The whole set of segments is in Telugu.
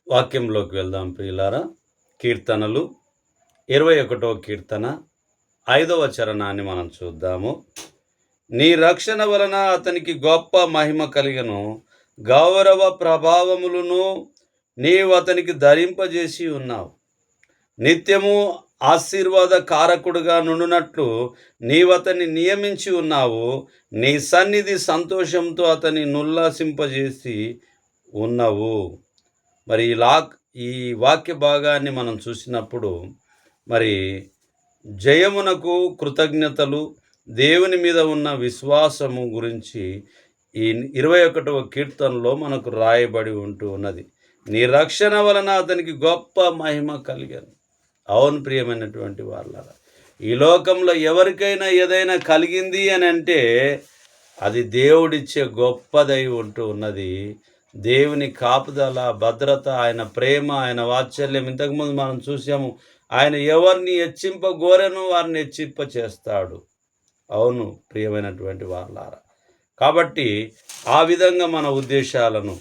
వాక్యంలోకి వెళ్దాం ప్రియులారా. కీర్తనలు 21వ కీర్తన 5వ చరణాన్ని మనం చూద్దాము. నీ రక్షణ వలన అతనికి గొప్ప మహిమ కలిగను, గౌరవ ప్రభావములను నీవు అతనికి ధరింపజేసి ఉన్నావు. నిత్యము ఆశీర్వాద కారకుడుగా నుండునట్లు నీవతన్ని నియమించి ఉన్నావు. నీ సన్నిధి సంతోషంతో అతని నుల్లాసింపజేసి ఉన్నావు. మరి ఈ వాక్య భాగాన్ని మనం చూసినప్పుడు మరి జయమునకు కృతజ్ఞతలు, దేవుని మీద ఉన్న విశ్వాసము గురించి ఈ 21వ కీర్తనలో మనకు రాయబడి ఉంటూ ఉన్నది. నీ రక్షణ వలన అతనికి గొప్ప మహిమ కలిగాను. అవును ప్రియమైనటువంటి వాళ్ళారా, ఈ లోకంలో ఎవరికైనా ఏదైనా కలిగింది అని అంటే అది దేవుడిచ్చే గొప్పదై ఉంటూ ఉన్నది. దేవుని కాపుదల, భద్రత, ఆయన ప్రేమ, ఆయన వాత్సల్యం. ఇంతకుముందు మనం చూసాము, ఆయన ఎవరిని హెచ్చింపగోరెనో వారిని హెచ్చింప చేస్తాడు. అవును ప్రియమైనటువంటి వాళ్ళారా, కాబట్టి ఆ విధంగా మన ఉద్దేశాలను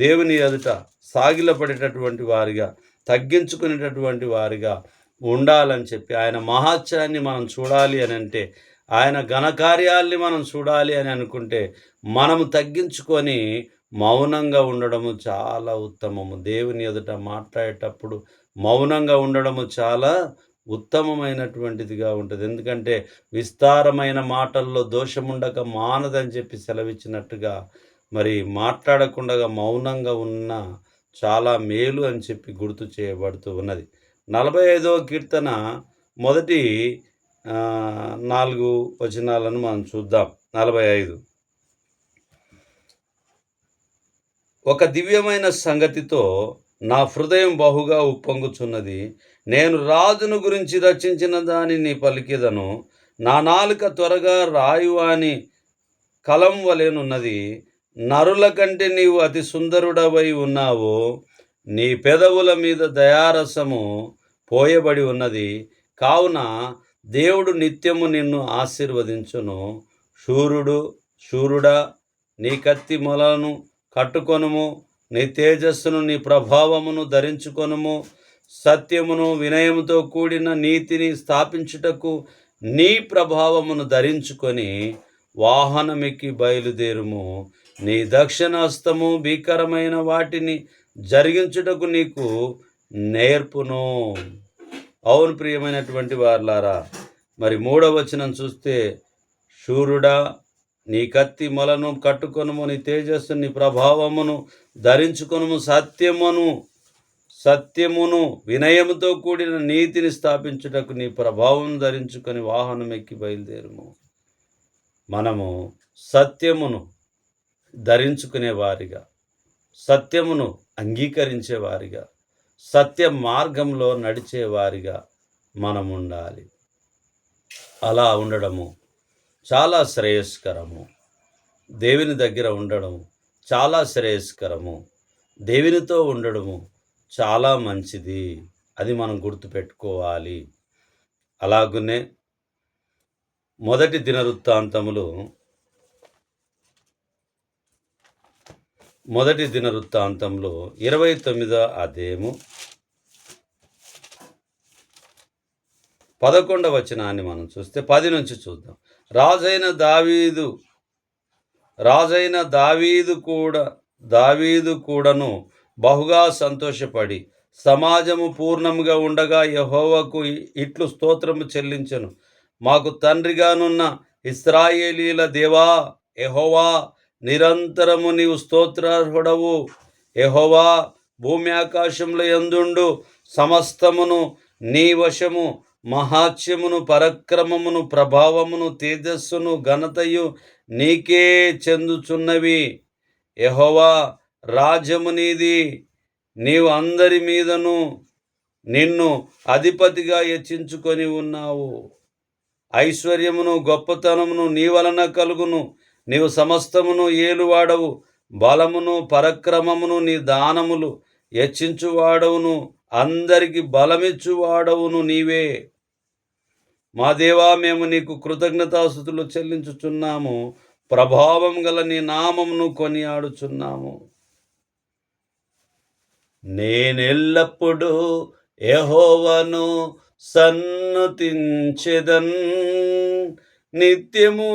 దేవుని ఎదుట సాగిలపడేటటువంటి వారిగా, తగ్గించుకునేటటువంటి వారిగా ఉండాలని చెప్పి, ఆయన మహాత్యాన్ని మనం చూడాలి అని అంటే, ఆయన ఘనకార్యాల్ని మనం చూడాలి అని అనుకుంటే మనము తగ్గించుకొని మౌనంగా ఉండడము చాలా ఉత్తమము. దేవుని ఎదుట మాట్లాడేటప్పుడు మౌనంగా ఉండడము చాలా ఉత్తమమైనటువంటిదిగా ఉంటుంది. ఎందుకంటే విస్తారమైన మాటల్లో దోషముండక మానదని చెప్పి సెలవిచ్చినట్టుగా మరి మాట్లాడకుండా మౌనంగా ఉన్న చాలా మేలు అని చెప్పి గుర్తు చేయబడుతూ ఉన్నది. 45వ కీర్తన మొదటి 4 వచనాలను మనం చూద్దాం. 45. ఒక దివ్యమైన సంగతితో నా హృదయం బహుగా ఉప్పొంగుచున్నది. నేను రాజును గురించి రచించిన దానిని పలికెదను. నా నాలుక త్వరగా రాయువాని కలం వలెనున్నది. నరుల కంటే నీవు అతి సుందరుడవై ఉన్నావు. నీ పెదవుల మీద దయారసము పోయబడి ఉన్నది. కావున దేవుడు నిత్యము నిన్ను ఆశీర్వదించును. శూరుడా, నీ కత్తి మొలను కట్టుకొనుము, నీ తేజస్సును, నీ ప్రభావమును ధరించుకొనుము. సత్యమును, వినయముతో కూడిన నీతిని స్థాపించుటకు నీ ప్రభావమును ధరించుకొని వాహనమెక్కి బయలుదేరుము. నీ దక్షిణ హస్తము భీకరమైన వాటిని జరిగించుటకు నీకు నేర్పును. అవును ప్రియమైనటువంటి వారులారా, మరి 3వ వచనం చూస్తే, శూరుడా, నీ కత్తి మొలను కట్టుకొనుము, నీ తేజస్సు, నీ ప్రభావమును ధరించుకొనుము. సత్యమును వినయముతో కూడిన నీతిని స్థాపించుటకు నీ ప్రభావం ధరించుకొని వాహనం ఎక్కి బయలుదేరుము. మనము సత్యమును ధరించుకునే వారిగా, సత్యమును అంగీకరించే వారిగా, సత్య మార్గంలో నడిచే వారిగా మనం ఉండాలి. అలా ఉండడము చాలా శ్రేయస్కరము. దేవుని దగ్గర ఉండడం చాలా శ్రేయస్కరము. దేవునితో ఉండడము చాలా మంచిది. అది మనం గుర్తుపెట్టుకోవాలి. అలాగునే మొదటి దినవృత్తాంతములు 29వ అధ్యాయము 11వ వచనాన్ని మనం చూస్తే 10 నుంచి చూద్దాం. రాజైన దావీదు కూడాను బహుగా సంతోషపడి సమాజము పూర్ణముగా ఉండగా యెహోవాకు ఇట్లు స్తోత్రము చెల్లించెను. మాకు తండ్రిగానున్న ఇశ్రాయేలీల దేవా యెహోవా, నిరంతరము నీవు స్తోత్రార్హుడవు. యెహోవా, భూమి ఆకాశముల యందుండు సమస్తమును నీ వశము. మహాత్యమును, పరక్రమమును, ప్రభావమును, తేజస్సును, ఘనతయు నీకే చెందుచున్నవి. యెహోవా, రాజ్యము నీది. నీవు అందరి మీదను నిన్ను అధిపతిగా హెచ్చించుకొని ఉన్నావు. ఐశ్వర్యమును, గొప్పతనమును నీ వలన కలుగును. నీవు సమస్తమును ఏలువాడవు. బలమును, పరక్రమమును, నీ దానములు హెచ్చించువాడవును. అందరికి బలమిచ్చువాడవును నీవే. మా దేవా, మేము నీకు కృతజ్ఞతాస్తుతులు చెల్లించుచున్నాము. ప్రభావం గల నీ నామమును కొనియాడుచున్నాము. నేనెల్లప్పుడూ యెహోవాను సన్నుతించెదన్, నిత్యము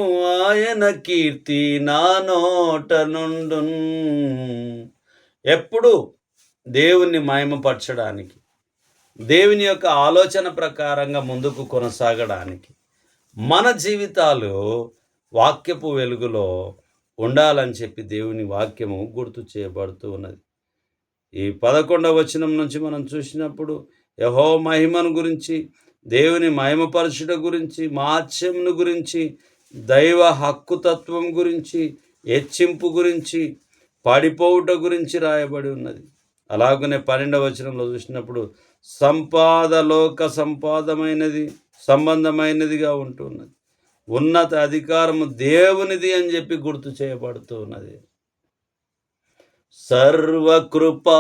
ఆయన కీర్తి నా నోట నుండున్. ఎప్పుడు దేవుణ్ణి మహిమపరచడానికి, దేవుని యొక్క ఆలోచన ప్రకారంగా ముందుకు కొనసాగడానికి మన జీవితాలు వాక్యపు వెలుగులో ఉండాలని చెప్పి దేవుని వాక్యము గుర్తు చేయబడుతూ ఉన్నది. ఈ 11వ వచనం నుంచి మనం చూసినప్పుడు యెహోవా మహిమను గురించి, దేవుని మహిమపరచుట గురించి, మహాత్మ్యమును గురించి, దైవ హక్కుతత్వం గురించి, హెచ్చింపు గురించి, పడిపోవుట గురించి రాయబడి ఉన్నది. అలాగనే 12వ వచనంలో చూసినప్పుడు సంపాద లోక సంబంధమైనదిగా ఉంటున్నది. ఉన్నత అధికారము దేవునిది అని చెప్పి గుర్తు చేయబడుతూ ఉన్నది. సర్వకృపానిధివి,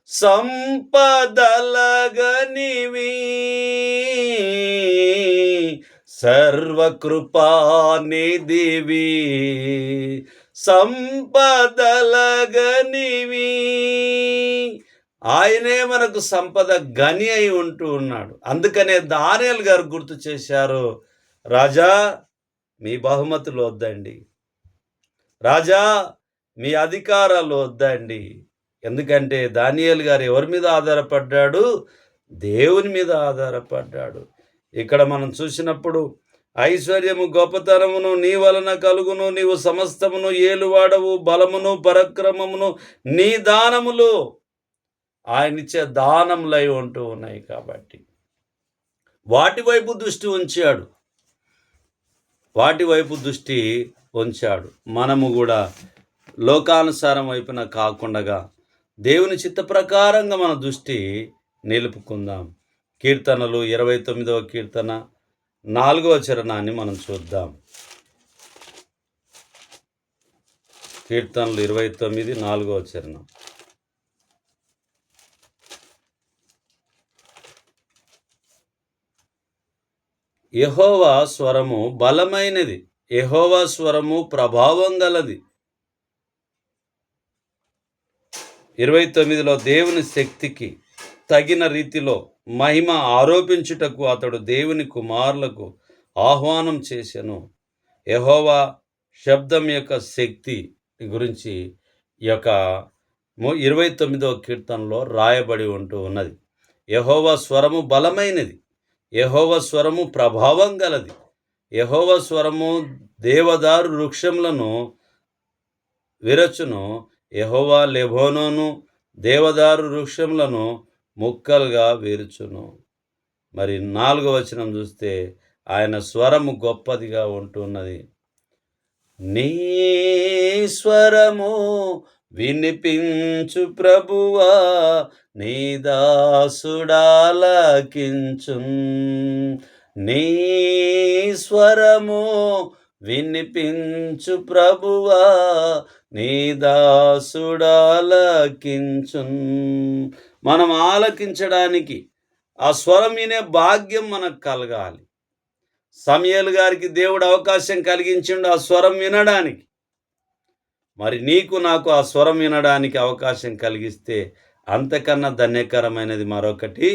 సంపదలగనివి, సర్వకృపానిధివి, సంపదలగనివి. ఆయనే మనకు సంపద గని అయి ఉంటూ ఉన్నాడు. అందుకనే దానియేలు గారు గుర్తు చేశారు, రాజా మీ బహుమతులు వద్దండి, రాజా మీ అధికారాలు వద్దండి. ఎందుకంటే దానియేలు గారు ఎవరి మీద ఆధారపడ్డాడు? దేవుని మీద ఆధారపడ్డాడు. ఇక్కడ మనం చూసినప్పుడు ఐశ్వర్యము గొప్పతనమును నీ వలన కలుగును, నీవు సమస్తమును ఏలువాడవు, బలమును పరక్రమమును నీ దానములు ఆయనిచ్చే దానములై ఉంటూ ఉన్నాయి. కాబట్టి వాటి వైపు దృష్టి ఉంచాడు. మనము కూడా లోకానుసారం వైపున కాకుండా దేవుని చిత్త ప్రకారంగా మన దృష్టి నిలుపుకుందాం. కీర్తనలు 29వ కీర్తన 4వ చరణాన్ని మనం చూద్దాం. కీర్తనలు 29 4వ చరణం. యెహోవా స్వరము బలమైనది, యెహోవా స్వరము ప్రభావం గలది. 29లో దేవుని శక్తికి తగిన రీతిలో మహిమ ఆరోపించుటకు అతడు దేవుని కుమారులకు ఆహ్వానం చేసెను. యెహోవా శబ్దం యొక్క శక్తి గురించి ఈ యొక్క 29వ కీర్తనలో రాయబడి ఉంటూ ఉన్నది. యెహోవా స్వరము బలమైనది, యెహోవా స్వరము ప్రభావం గలది. యెహోవా స్వరము దేవదారు వృక్షములను విరచును. యెహోవా లెబోనోను దేవదారు వృక్షములను ముక్కలుగా విరుచును. మరి 4వ వచనం చూస్తే ఆయన స్వరము గొప్పదిగా ఉంటున్నది. నీ స్వరము వినిపించు ప్రభువా, నీ దాసుడాలకించున్. నీ స్వరము వినిపించు ప్రభువా, నీ దాసుడాలకించున్. మనం ఆలకించడానికి ఆ స్వరం వినే భాగ్యం మనకు కలగాలి. సమూయేలు గారికి దేవుడు అవకాశం కలిగించిండు ఆ స్వరం వినడానికి. మరి నీకు నాకు ఆ స్వరం వినడానికి అవకాశం కలిగిస్తే అంతకన్నా ధన్యకరమైనది మరొకటి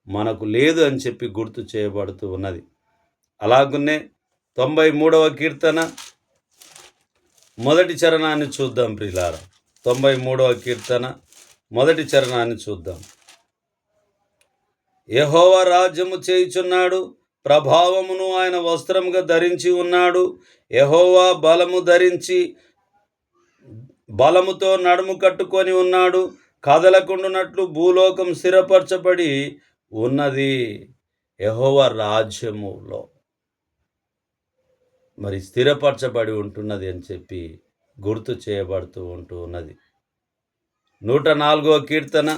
మనకు లేదు అని చెప్పి గుర్తు చేయబడుతూ ఉన్నది. అలాగునే 93వ కీర్తన మొదటి చరణాన్ని చూద్దాం ప్రియులారా. 93వ కీర్తన మొదటి చరణాన్ని చూద్దాం. యెహోవా రాజ్యము చేయుచున్నాడు, ప్రభావమును ఆయన వస్త్రముగా ధరించి ఉన్నాడు. యెహోవా బలము ధరించి బలముతో నడుము కట్టుకొని ఉన్నాడు. కదలకుండునట్లు భూలోకం స్థిరపరచబడి ఉన్నది. యెహోవా రాజ్యములో మరి స్థిరపరచబడి ఉంటున్నది అని చెప్పి గుర్తు చేయబడుతూ ఉంటూ ఉన్నది. 104వ కీర్తన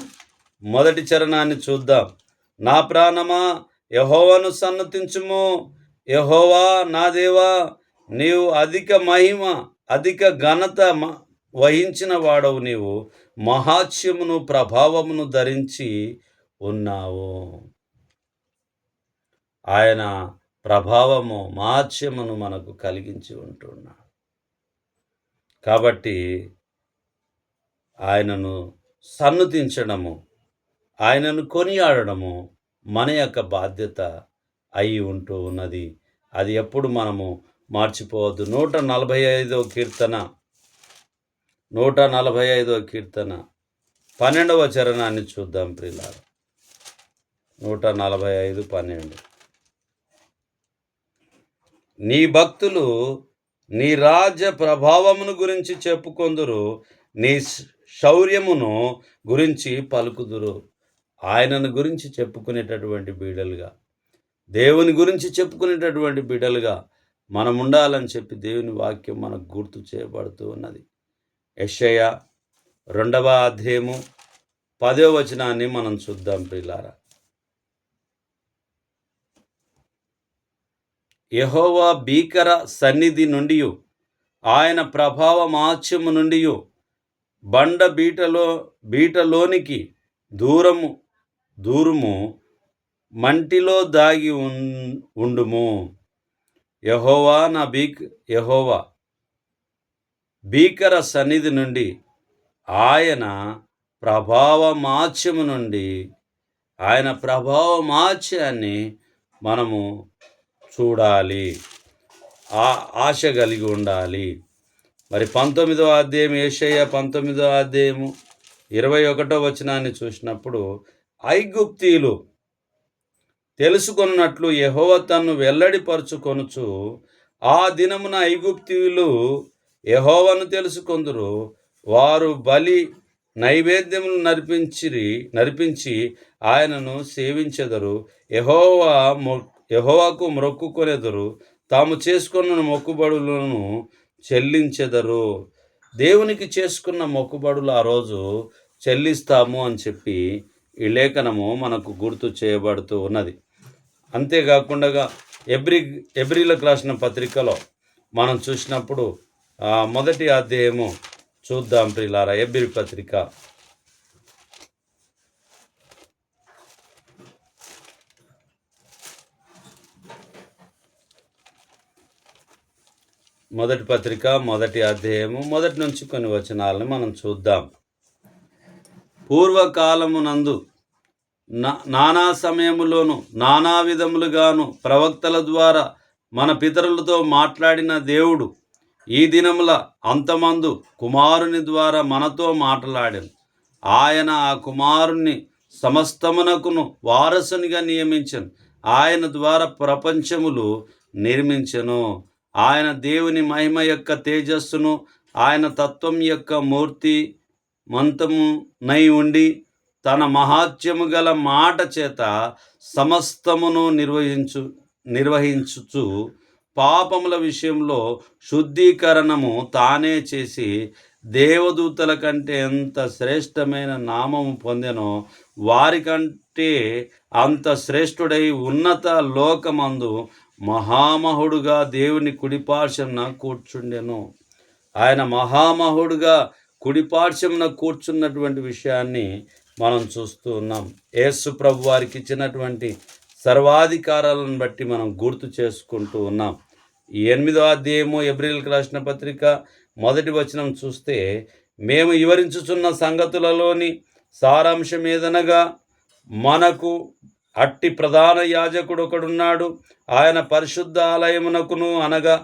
మొదటి చరణాన్ని చూద్దాం. నా ప్రాణమా యెహోవాను సన్నతించుము, యెహోవా నా దేవా, నీవు అధిక మహిమ అధిక ఘనత వహించిన వాడవు. నీవు మహాత్మ్యమును ప్రభావమును ధరించి ఉన్నావు. ఆయన ప్రభావము మహాత్మ్యమును మనకు కలిగించి ఉంటున్నాడు. కాబట్టి ఆయనను సన్నుతించడము, ఆయనను కొనియాడడము మన యొక్క బాధ్యత అయి ఉంటూ ఉన్నది. అది ఎప్పుడు మనము మర్చిపోవద్దు. 145వ కీర్తన 12వ చరణాన్ని చూద్దాం ప్రియులారా. 145:12. నీ భక్తులు నీ రాజ్య ప్రభావమును గురించి చెప్పుకొందురు, నీ శౌర్యమును గురించి పలుకుదురు. ఆయనను గురించి చెప్పుకునేటటువంటి బిడ్డలుగా, దేవుని గురించి చెప్పుకునేటటువంటి బిడ్డలుగా మనం ఉండాలని చెప్పి దేవుని వాక్యం మనకు గుర్తు చేయబడుతూ ఉన్నది. యెషయా 2వ అధ్యాయము 10వ వచనాన్ని మనం చూద్దాం ప్రియులారా. యెహోవా భీకర సన్నిధి నుండి, ఆయన ప్రభావ మాత్యము నుండి బండ బీటలోనికి దూరము మంటిలో దాగి ఉండుము. యెహోవా భీకర సన్నిధి నుండి, ఆయన ప్రభావ మాత్యము నుండి, ఆయన ప్రభావ మాత్యాన్ని మనము చూడాలి, ఆశ కలిగి ఉండాలి. మరి 19వ అధ్యాయం, యెషయా 19వ అధ్యాయము 21వ వచనాన్ని చూసినప్పుడు, ఐగుప్తీయులు తెలుసుకొన్నట్లు యెహోవా తన్ను వెల్లడిపరుచుకొనుచు, ఆ దినమున ఐగుప్తీయులు యెహోవాను తెలుసుకొందురు, వారు బలి నైవేద్యములు నర్పించి ఆయనను సేవించెదరు, యెహోవాకు మొక్కుకొనెదరు, తాము చేసుకున్న మొక్కుబడులను చెల్లించెదరు. దేవునికి చేసుకున్న మొక్కుబడులు ఆ రోజు చెల్లిస్తాము అని చెప్పి ఈ లేఖనము మనకు గుర్తు చేయబడుతూ ఉన్నది. అంతేకాకుండా ఎబ్రీలకు రాసిన పత్రికలో మనం చూసినప్పుడు మొదటి అధ్యాయము చూద్దాం ప్రియులారా. ఎబ్రీ పత్రిక మొదటి అధ్యాయము మొదటి నుంచి కొన్ని వచనాలను మనం చూద్దాం. పూర్వకాలమునందు నానా సమయములోను నానా విధములుగాను ప్రవక్తల ద్వారా మన పితరులతో మాట్లాడిన దేవుడు ఈ దినముల అంతమందు కుమారుని ద్వారా మనతో మాట్లాడాను. ఆయన ఆ కుమారుని సమస్తమునకును వారసునిగా నియమించను. ఆయన ద్వారా ప్రపంచములు నిర్మించెను. ఆయన దేవుని మహిమ యొక్క తేజస్సును, ఆయన తత్వం యొక్క మూర్తి మంతమునై ఉండి, తన మహాత్యము గల మాట చేత సమస్తమును నిర్వహించుచు పాపముల విషయంలో శుద్ధీకరణము తానే చేసి, దేవదూతల కంటే ఎంత శ్రేష్టమైన నామము పొందెనో వారికంటే అంత శ్రేష్ఠుడై ఉన్నత లోకమందు మహామహుడుగా దేవుని కుడిపార్శ్వమున కూర్చుండెను. ఆయన మహామహుడుగా కుడిపార్శ్వమున కూర్చున్నటువంటి విషయాన్ని మనం చూస్తూ ఉన్నాం. యేసు ప్రభు వారికి ఇచ్చినటువంటి సర్వాధికారాలను బట్టి మనం గుర్తు చేసుకుంటూ ఉన్నాం. ఈ 8వ అధ్యాయము ఎబ్రీలకు రాసిన పత్రిక 1వ వచనం చూస్తే, మేము వివరించుచున్న సంగతులలోని సారాంశం ఏదనగా, మనకు అట్టి ప్రధాన యాజకుడు ఒకడున్నాడు. ఆయన పరిశుద్ధ ఆలయమునకును, అనగా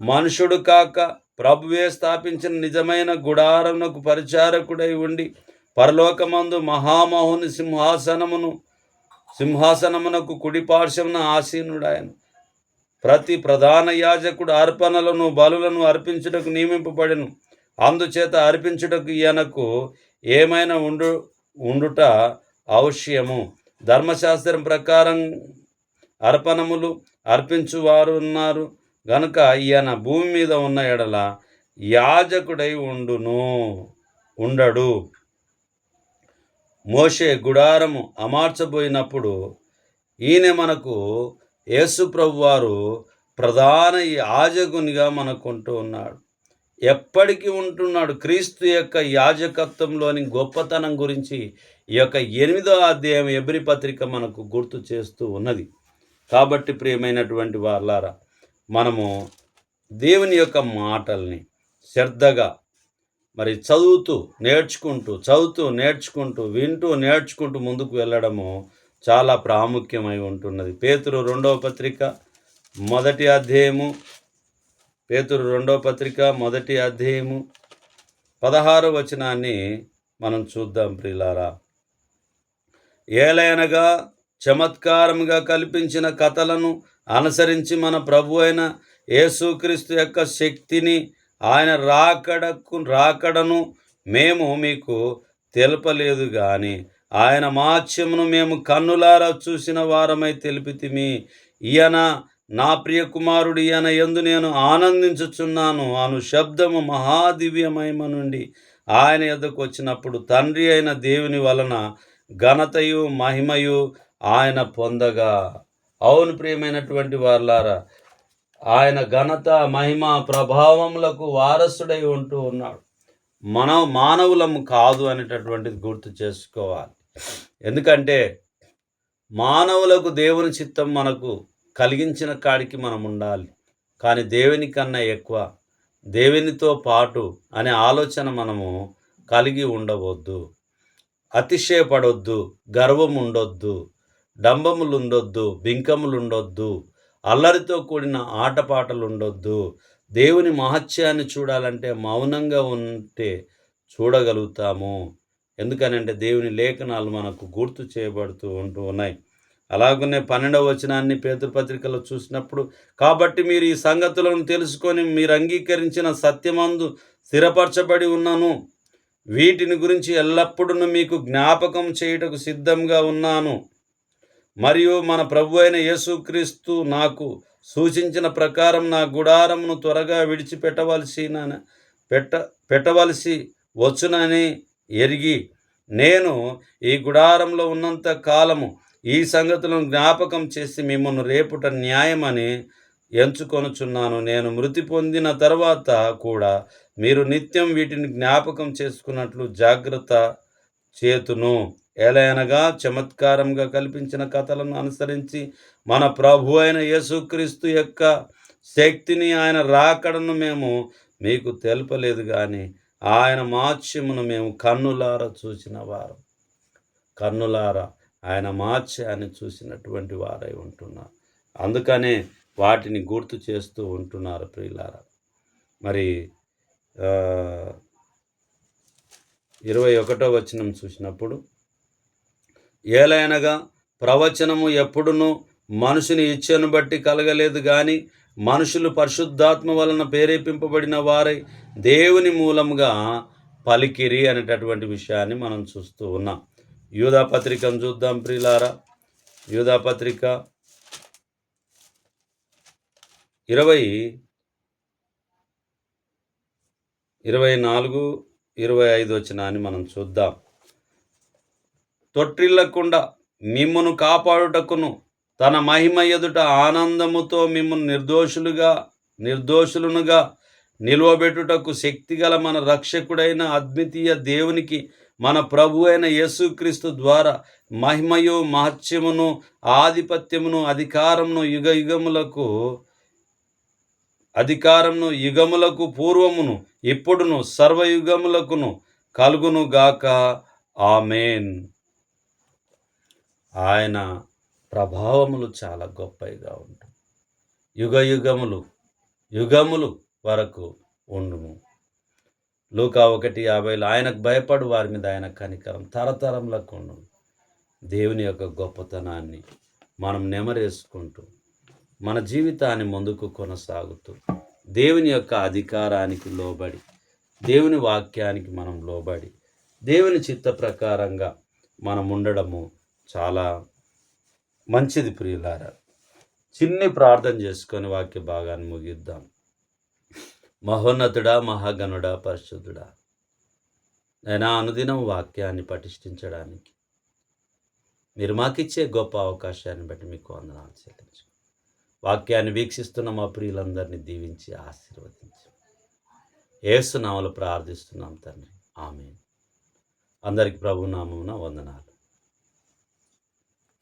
మనుషుడు కాక ప్రభువే స్థాపించిన నిజమైన గుడారమునకు పరిచారకుడై ఉండి, పరలోకమందు మహామహుని సింహాసనమునకు కుడిపార్శ్వమున ఆసీనుడాయను. ప్రతి ప్రధాన యాజకుడు అర్పణలను బలులను అర్పించుటకు నియమింపబడెను. అందుచేత అర్పించుటకు ఈయనకు ఏమైనా ఉండుట అవశ్యము. ధర్మశాస్త్రం ప్రకారం అర్పణములు అర్పించువారు ఉన్నారు గనుక ఈయన భూమి మీద ఉన్న ఎడల యాజకుడై ఉండడు. మోషే గుడారము అమర్చబోయినప్పుడు ఈయన మనకు యేసు ప్రభు వారు ప్రధాన యాజకునిగా మనకుంటూ ఉన్నాడు, ఎప్పటికీ ఉంటున్నాడు. క్రీస్తు యొక్క యాజకత్వంలోని గొప్పతనం గురించి ఈ యొక్క 8వ అధ్యాయం ఎబ్రీ పత్రిక మనకు గుర్తు చేస్తూ ఉన్నది. కాబట్టి ప్రియమైనటువంటి వారలారా, మనము దేవుని యొక్క మాటల్ని శ్రద్ధగా మరి చదువుతూ నేర్చుకుంటూ వింటూ నేర్చుకుంటూ ముందుకు వెళ్ళడము చాలా ప్రాముఖ్యమై ఉంటున్నది. పేతురు రెండవ పత్రిక మొదటి అధ్యాయము 16 వచనాన్ని మనం చూద్దాం ప్రియులారా. ఏలయనగా చమత్కారముగా కల్పించిన కథలను అనుసరించి మన ప్రభు అయిన యేసుక్రీస్తు యొక్క శక్తిని, ఆయన రాకడను మేము మీకు తెలపలేదు గాని ఆయన మహాత్మ్యమును మేము కన్నులారా చూసిన వారమై తెలిపితిమి. ఈయన నా ప్రియ కుమారుడు, ఈయన యందు నేను ఆనందించుచున్నాను అను శబ్దము మహాదివ్యమహిమ నుండి ఆయన యొద్దకు వచ్చినప్పుడు తండ్రి అయిన దేవుని వలన ఘనతయు మహిమయు ఆయన పొందగా. అవును ప్రియమైనటువంటి వారలారా, ఆయన ఘనత మహిమ ప్రభావములకు వారసుడై ఉంటూ ఉన్నాడు. మనం మానవులము కాదు అనేటటువంటిది గుర్తు చేసుకోవాలి. ఎందుకంటే మానవులకు దేవుని చిత్తం మనకు కలిగించిన కాడికి మనం ఉండాలి. కానీ దేవుని కన్నా ఎక్కువ, దేవునితో పాటు అనే ఆలోచన మనము కలిగి ఉండవద్దు. అతిశయపడొద్దు, గర్వం ఉండొద్దు, డంబములు ఉండొద్దు, బింకములు ఉండొద్దు, అల్లరితో కూడిన ఆటపాటలు ఉండొద్దు. దేవుని మహత్యాన్ని చూడాలంటే మౌనంగా ఉంటే చూడగలుగుతాము. ఎందుకనంటే దేవుని లేఖనాలు మనకు గుర్తు చేయబడుతూ ఉన్నాయి. అలాగనే 12వ వచనాన్ని పేతురు పత్రికలో చూసినప్పుడు, కాబట్టి మీరు ఈ సంగతులను తెలుసుకొని మీరు అంగీకరించిన సత్యమందు స్థిరపరచబడి ఉన్నను, వీటిని గురించి ఎల్లప్పుడూ మీకు జ్ఞాపకం చేయుటకు సిద్ధంగా ఉన్నాను. మరియు మన ప్రభు అయిన యేసుక్రీస్తు నాకు సూచించిన ప్రకారం నా గుడారమును త్వరగా పెట్టవలసి వచ్చునని ఎరిగి నేను ఈ గుడారంలో ఉన్నంత కాలము ఈ సంగతులను జ్ఞాపకం చేసి మిమ్మల్ని రేపుట న్యాయమని ఎంచుకొనుచున్నాను. నేను మృతి పొందిన తర్వాత కూడా మీరు నిత్యం వీటిని జ్ఞాపకం చేసుకున్నట్లు జాగ్రత్త చేతును. ఎలయనగా చమత్కారంగా కల్పించిన కథలను అనుసరించి మన ప్రభు అయిన యేసుక్రీస్తు యొక్క శక్తిని, ఆయన రాకడను మేము మీకు తెలపలేదు కానీ ఆయన మహాత్మ్యమును మేము కన్నులారా చూసిన వారు. కన్నులారా ఆయన మహాత్మ్యాన్ని చూసినటువంటి వారై ఉంటున్నారు. అందుకనే వాటిని గుర్తు చేస్తూ ఉంటున్నారు ప్రియులారా. మరి 21వ వచనం చూసినప్పుడు, ఏలయనగా ప్రవచనము ఎప్పుడునూ మనుషుని ఇచ్ఛను బట్టి కలగలేదు కానీ మనుషులు పరిశుద్ధాత్మ వలన ప్రేరేపింపబడిన వారై దేవుని మూలముగా పలికిరి అనేటటువంటి విషయాన్ని మనం చూస్తూ ఉన్నాం. యూదా పత్రికను చూద్దాం ప్రియులారా. యూదా పత్రిక 24-25 వచనాన్ని మనం చూద్దాం. తొట్టిల్లకుండా మిమ్మును కాపాడుటకును తన మహిమ ఎదుట ఆనందముతో మిమ్మును నిర్దోషులునుగా నిలువబెట్టుటకు శక్తిగల మన రక్షకుడైన అద్వితీయ దేవునికి మన ప్రభు అయిన యేసుక్రీస్తు ద్వారా మహిమయు మహత్యమును ఆధిపత్యమును అధికారమును యుగములకు పూర్వమును ఇప్పుడును సర్వయుగములకును కలుగును గాక. ఆమేన్. ఆయన ప్రభావములు చాలా గొప్పగా ఉంటాయి. యుగములు వరకు ఉండును. లూకా 1:50 ఆయనకు భయపడు వారి మీద ఆయన కనికరం తరతరములకు ఉండును. దేవుని యొక్క గొప్పతనాన్ని మనం నెమరేసుకుంటూ మన జీవితాన్ని ముందుకు కొనసాగుతూ దేవుని యొక్క అధికారానికి లోబడి, దేవుని వాక్యానికి మనం లోబడి, దేవుని చిత్త ప్రకారంగా మనం ఉండడము చాలా మంచిది ప్రియులారా. చిన్ని ప్రార్థన చేసుకొని వాక్య భాగాన్ని ముగిద్దాం. మహోన్నతుడా, మహాగణుడా, పరిశుద్ధుడా, నేను అనుదినం వాక్యాన్ని పటిష్ఠించడానికి మీరు మాకిచ్చే గొప్ప అవకాశాన్ని బట్టి మీకు వందనాలు చెల్లించు. వాక్యాన్ని వీక్షిస్తున్న మా ప్రియులందరినీ దీవించి ఆశీర్వదించు. యేసు నామములో ప్రార్థిస్తున్నాం తండ్రి. ఆమేన్. అందరికి ప్రభునామమున వందనాలు.